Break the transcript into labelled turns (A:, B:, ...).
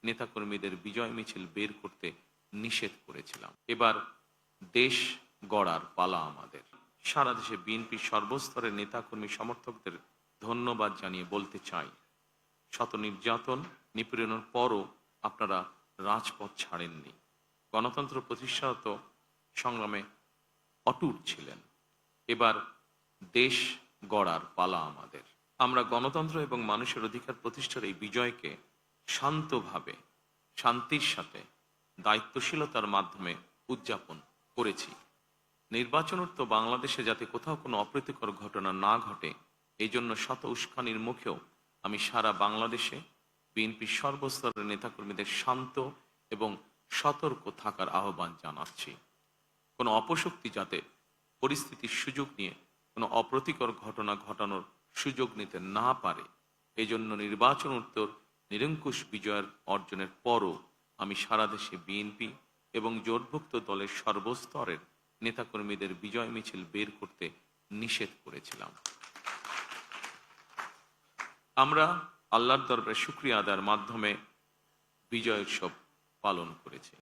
A: নেতাকর্মীদের বিজয় মিছিল বের করতে নিষেধ করেছিলাম। এবার দেশ গড়ার পালা আমাদের। সারা দেশে বিএনপির সর্বস্তরের নেতাকর্মী সমর্থকদের ধন্যবাদ জানিয়ে বলতে চাই, শত নির্যাতন নিপীড়নের পরও আপনারা রাজপথ ছাড়েননি, গণতন্ত্র প্রতিষ্ঠাত সংগ্রামে অটুট ছিলেন। এবার দেশ গড়ার পালা আমাদের। আমরা গণতন্ত্র এবং মানুষের অধিকার প্রতিষ্ঠার এই বিজয়কে শান্তভাবে, শান্তির সাথে, দায়িত্বশীলতার মাধ্যমে উদযাপন করেছি। নির্বাচনোত্তর বাংলাদেশে যাতে কোথাও কোনো অপ্রীতিকর ঘটনা না ঘটে, এই জন্য শত উস্কানির মুখেও আমি সারা বাংলাদেশে বিএনপির সর্বস্তরের নেতাকর্মীদের শান্ত এবং সতর্ক থাকার আহ্বান জানাচ্ছি। কোনো অপশক্তি যাতে পরিস্থিতির সুযোগ নিয়ে কোনো অপ্রীতিকর ঘটনা ঘটানোর সুযোগ নিতে না পারে, এই জন্য নির্বাচন উত্তর নিরঙ্কুশ বিজয়ের অর্জনের পরও আমি সারা দেশে বিএনপি এবং জোটভুক্ত দলের সর্বস্তরের নেতাকর্মীদের বিজয় মিছিল বের করতে নিষেধ করেছিলাম। আমরা আল্লাহর দরবারে শুকরিয়া আদায়ের মাধ্যমে বিজয় উৎসব পালন করেছি।